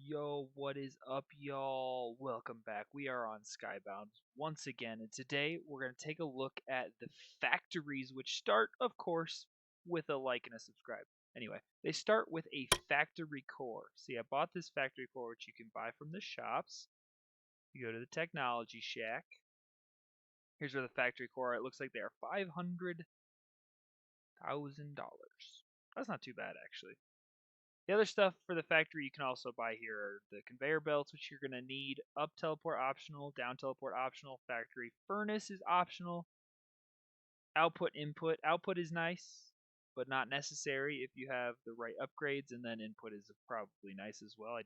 Yo, what is up, y'all? Welcome back. We are on Skybounds once again, and today we're going to take a look at the factories, which start, of course, with a like and a subscribe. Anyway, they start with a factory core. See, I bought this factory core, which you can buy from the shops. You go to the technology shack. Here's where the factory core. It looks like they are $500,000. That's not too bad, actually. The other stuff for the factory you can also buy here are the conveyor belts, which you're going to need. Up teleport optional, down teleport optional. Factory furnace is optional. Output input. Output is nice, but not necessary if you have the right upgrades, and then input is probably nice as well. I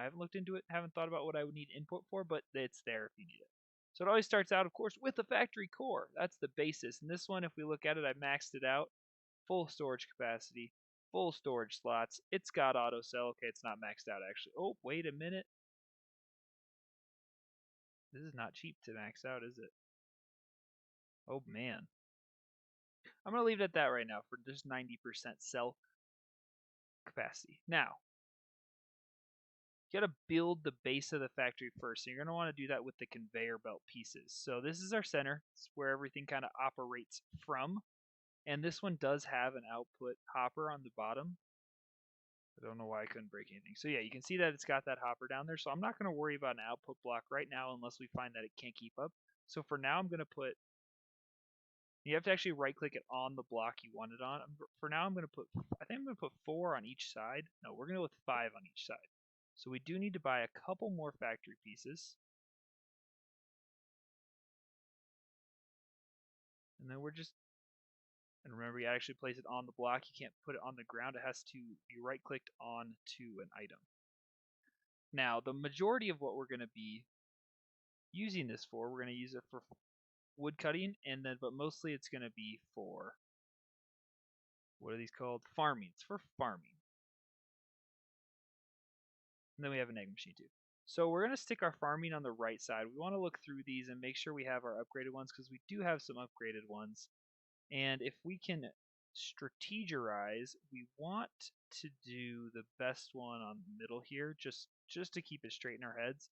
haven't looked into it, haven't thought about what I would need input for, but it's there if you need it. So it always starts out, of course, with the factory core. That's the basis. And this one, if we look at it, I maxed it out. Full storage capacity, full storage slots. It's got auto sell. Okay, it's not maxed out actually. Oh, wait a minute. This is not cheap to max out, is it? Oh man. I'm going to leave it at that right now for just 90% cell capacity. Now, you got to build the base of the factory first. So you're going to want to do that with the conveyor belt pieces. So this is our center. It's where everything kind of operates from. And this one does have an output hopper on the bottom. I don't know why I couldn't break anything. So yeah, you can see that it's got that hopper down there. So I'm not going to worry about an output block right now unless we find that it can't keep up. So for now, I'm going to put, you have to actually right click it on the block you want it on. For now, I think I'm going to put 4 on each side. No, we're going to go with 5 on each side. So we do need to buy a couple more factory pieces. And then and remember, you actually place it on the block. You can't put it on the ground. It has to be right clicked on to an item. Now, the majority of what we're going to be using this for, we're going to use it for wood cutting, but mostly it's going to be for, what are these called? Farming. It's for farming. And then we have an egg machine too. So we're going to stick our farming on the right side. We want to look through these and make sure we have our upgraded ones because we do have some upgraded ones. And if we can strategize, we want to do the best one on the middle here, just to keep it straight in our heads.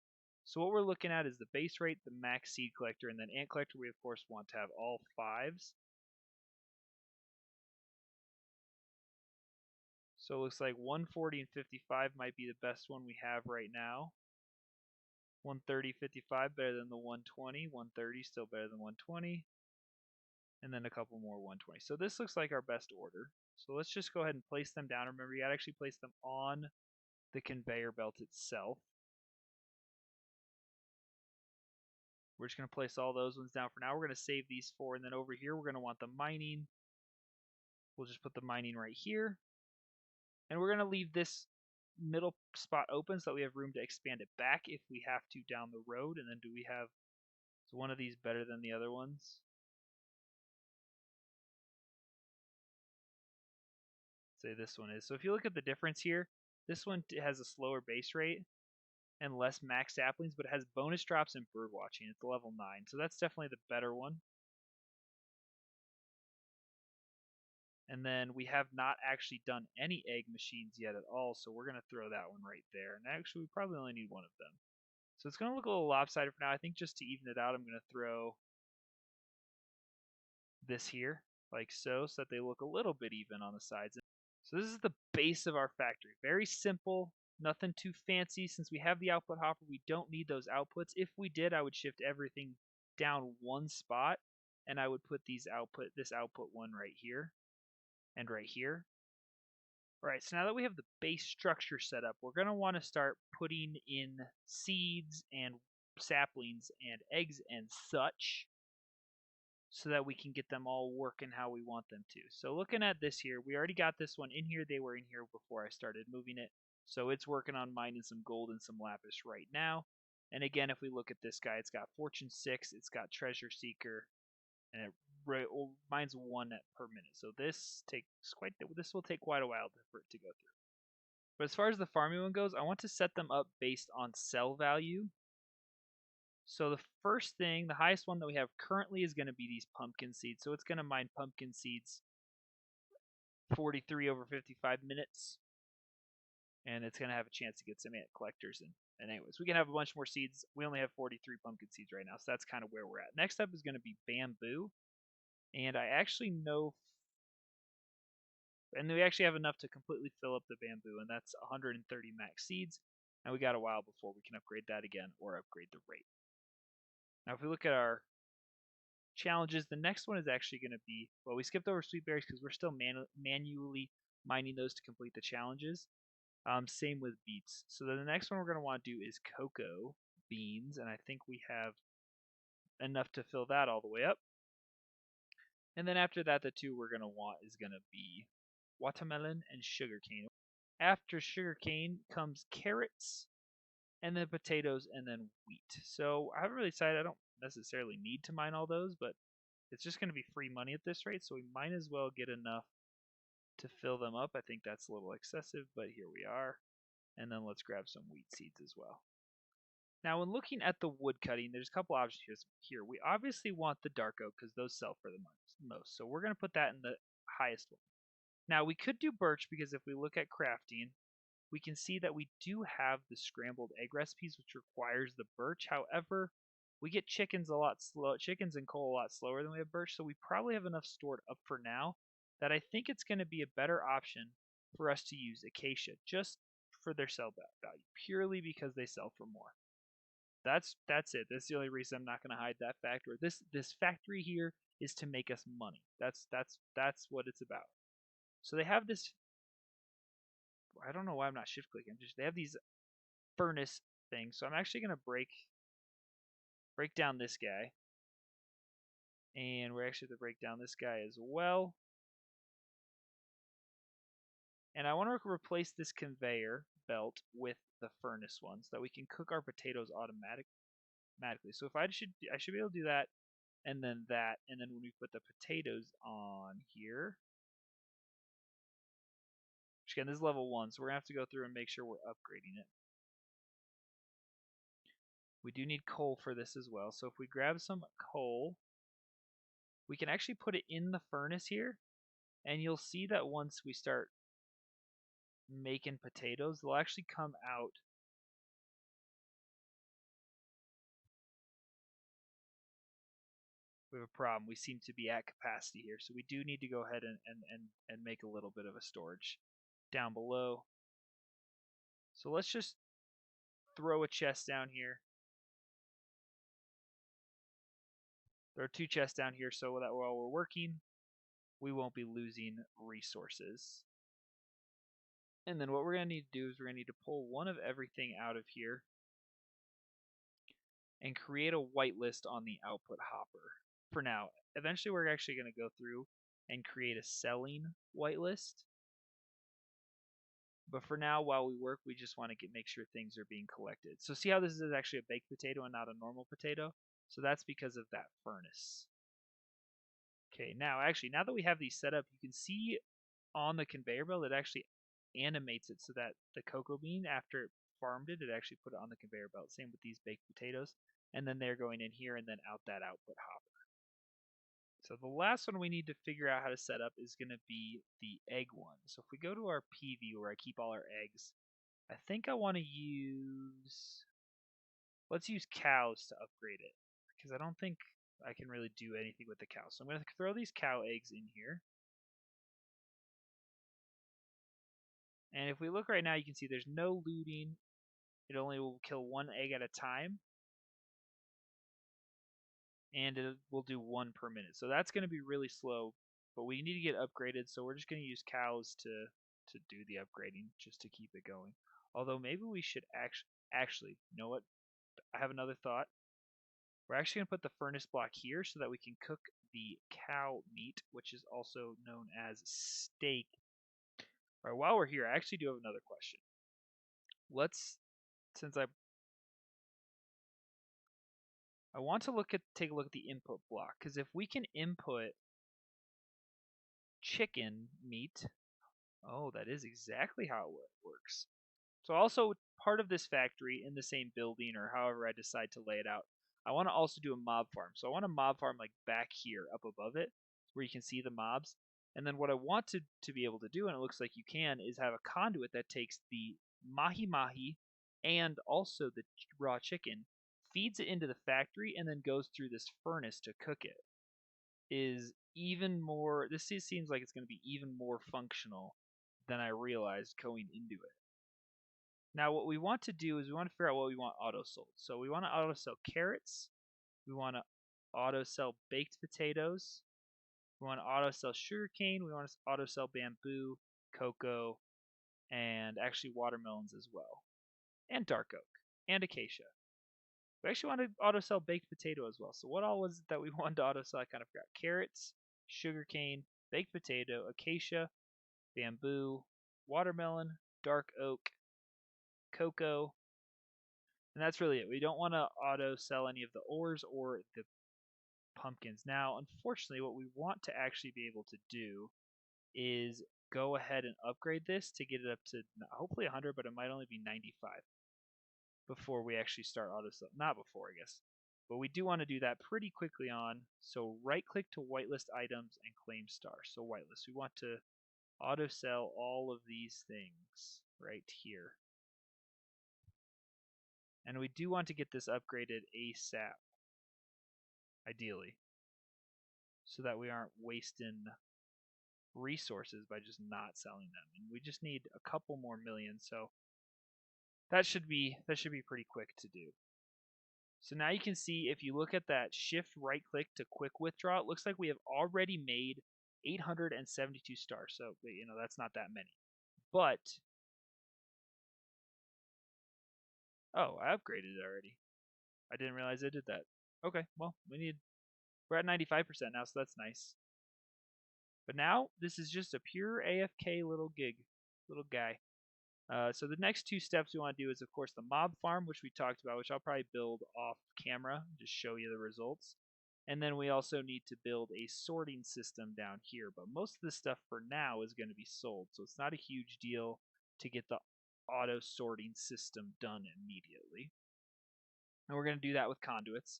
So what we're looking at is the base rate, the max seed collector, and then ant collector. We of course want to have all 5s. So it looks like 140 and 55 might be the best one we have right now. 130, 55 better than the 120. 130 still better than 120. And then a couple more 120. So this looks like our best order. So let's just go ahead and place them down. Remember, you gotta actually place them on the conveyor belt itself. We're just going to place all those ones down for now. We're going to save these 4, and then over here we're going to want the mining. We'll just put the mining right here. And we're going to leave this middle spot open so that we have room to expand it back if we have to down the road. And then is one of these better than the other ones? Say this one is. So if you look at the difference here, this one has a slower base rate and less max saplings, but it has bonus drops and bird watching. It's level 9, so that's definitely the better one. And then we have not actually done any egg machines yet at all, so we're going to throw that one right there. And actually, we probably only need one of them. So it's going to look a little lopsided for now. I think just to even it out, I'm going to throw this here, like so that they look a little bit even on the sides. So this is the base of our factory. Very simple, nothing too fancy. Since we have the output hopper, we don't need those outputs. If we did, I would shift everything down one spot, and I would put this output one right here and right here. Alright, so now that we have the base structure set up, we're going to want to start putting in seeds and saplings and eggs and such so that we can get them all working how we want them to. So looking at this here, we already got this one in here. They were in here before I started moving it. So it's working on mining some gold and some lapis right now. And again, if we look at this guy, it's got Fortune 6, it's got Treasure Seeker, and it mines 1 per minute. So this will take quite a while for it to go through. But as far as the farming one goes, I want to set them up based on cell value. So the first thing, the highest one that we have currently is going to be these pumpkin seeds. So it's going to mine pumpkin seeds 43 over 55 minutes. and it's going to have a chance to get some ant collectors. And anyways, we can have a bunch more seeds. We only have 43 pumpkin seeds right now, so that's kind of where we're at. Next up is going to be bamboo, and I actually know, and we actually have enough to completely fill up the bamboo, and that's 130 max seeds, and we got a while before we can upgrade that again or upgrade the rate. Now, if we look at our challenges, the next one is actually going to be, well, we skipped over sweet berries because we're still manually mining those to complete the challenges. Same with beets. So then the next one we're going to want to do is cocoa beans, and I think we have enough to fill that all the way up. And then after that, the two we're going to want is going to be watermelon and sugarcane. After sugarcane comes carrots, and then potatoes, and then wheat. So I haven't really decided. I don't necessarily need to mine all those, but it's just going to be free money at this rate, so we might as well get enough to fill them up. I think that's a little excessive, but here we are. And then let's grab some wheat seeds as well. Now, when looking at the wood cutting, there's a couple options here. We obviously want the dark oak because those sell for the most. So we're going to put that in the highest one. Now, we could do birch because if we look at crafting, we can see that we do have the scrambled egg recipes, which requires the birch. However, we get chickens and coal a lot slower than we have birch, so we probably have enough stored up for now that I think it's going to be a better option for us to use acacia just for their sell value, purely because they sell for more. That's it. That's the only reason I'm not going to hide that fact. Or this factory here is to make us money. That's what it's about. So they have this. I don't know why I'm not shift clicking. They have these furnace things. So I'm actually going to break down this guy, and we're actually going to break down this guy as well. And I want to replace this conveyor belt with the furnace one so that we can cook our potatoes automatically. So if I should be able to do that, and then when we put the potatoes on here, which again, this is level 1, so we're going to have to go through and make sure we're upgrading it. We do need coal for this as well. So if we grab some coal, we can actually put it in the furnace here, and you'll see that once we start making potatoes, they'll actually come out. We have a problem. We seem to be at capacity here, so we do need to go ahead and make a little bit of a storage down below. So let's just throw a chest down here. There are 2 chests down here so that while we're working, we won't be losing resources. And then what we're going to need to do is we're going to need to pull one of everything out of here and create a whitelist on the output hopper. For now, eventually we're actually going to go through and create a selling whitelist. But for now, while we work, we just want to make sure things are being collected. So see how this is actually a baked potato and not a normal potato? So that's because of that furnace. Okay, now that we have these set up, you can see on the conveyor belt it actually animates it so that the cocoa bean, after it farmed it actually put it on the conveyor belt. Same with these baked potatoes. And then they're going in here and then out that output hopper. So the last one we need to figure out how to set up is going to be the egg one. So if we go to our PV where I keep all our eggs, I think I want to let's use cows to upgrade it, because I don't think I can really do anything with the cows. So I'm going to throw these cow eggs in here. And if we look right now, you can see there's no looting. It only will kill 1 egg at a time. And it will do 1 per minute. So that's going to be really slow, but we need to get upgraded, so we're just going to use cows to do the upgrading just to keep it going. Although maybe we should actually, you know what? I have another thought. We're actually going to put the furnace block here so that we can cook the cow meat, which is also known as steak. All right, while we're here, I actually do have another question. Since I want to take a look at the input block, because if we can input chicken meat, oh, that is exactly how it works. So also part of this factory in the same building, or however I decide to lay it out, I want to also do a mob farm. So I want a mob farm like back here up above it where you can see the mobs. And then what I want to be able to do, and it looks like you can, is have a conduit that takes the mahi mahi and also the raw chicken, feeds it into the factory, and then goes through this furnace to cook it, is even more. This seems like it's going to be even more functional than I realized going into it. Now, what we want to do is we want to figure out what we want auto sold. So we want to auto sell carrots. We want to auto sell baked potatoes. We want to auto sell sugarcane. We want to auto sell bamboo, cocoa, and actually watermelons as well, and dark oak, and acacia. We actually want to auto sell baked potato as well. So what all was it that we wanted to auto sell? I kind of forgot. Carrots, sugarcane, baked potato, acacia, bamboo, watermelon, dark oak, cocoa, and that's really it. We don't want to auto sell any of the ores or the pumpkins. Now, unfortunately, what we want to actually be able to do is go ahead and upgrade this to get it up to hopefully 100, but it might only be 95 before we actually start auto sell. Not before, I guess. But we do want to do that pretty quickly on. So right click to whitelist items and claim star. So whitelist. We want to auto sell all of these things right here. And we do want to get this upgraded ASAP, ideally, so that we aren't wasting resources by just not selling them. And we just need a couple more million, so that should be pretty quick to do. So now you can see if you look at that shift right click to quick withdraw, it looks like we have already made 872 stars. So that's not that many. But oh, I upgraded it already. I didn't realize I did that. Okay, well, we're at 95% now, so that's nice. But now this is just a pure AFK little guy. So the next two steps we want to do is, of course, the mob farm, which we talked about, which I'll probably build off camera, just show you the results. And then we also need to build a sorting system down here. But most of the stuff for now is going to be sold, so it's not a huge deal to get the auto sorting system done immediately. And we're going to do that with conduits.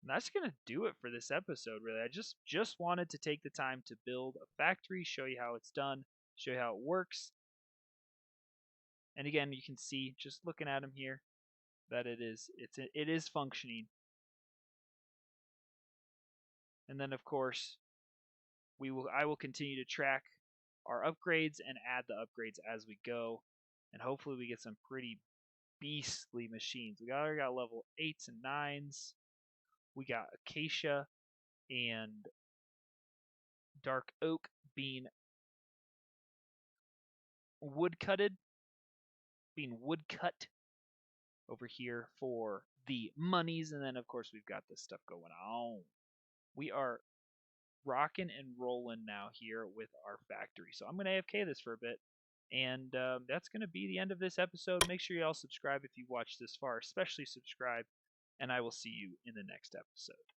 And that's going to do it for this episode, really. I just wanted to take the time to build a factory, show you how it's done, show you how it works. And again, you can see just looking at them here that it is functioning. And then of course, I will continue to track our upgrades and add the upgrades as we go, and hopefully we get some pretty beastly machines. We already got level 8s and 9s. We got acacia and dark oak being woodcut over here for the monies, and then of course we've got this stuff going on. We are rocking and rolling now here with our factory. So I'm going to AFK this for a bit, and that's going to be the end of this episode. Make sure you all subscribe if you watched this far, especially subscribe, and I will see you in the next episode.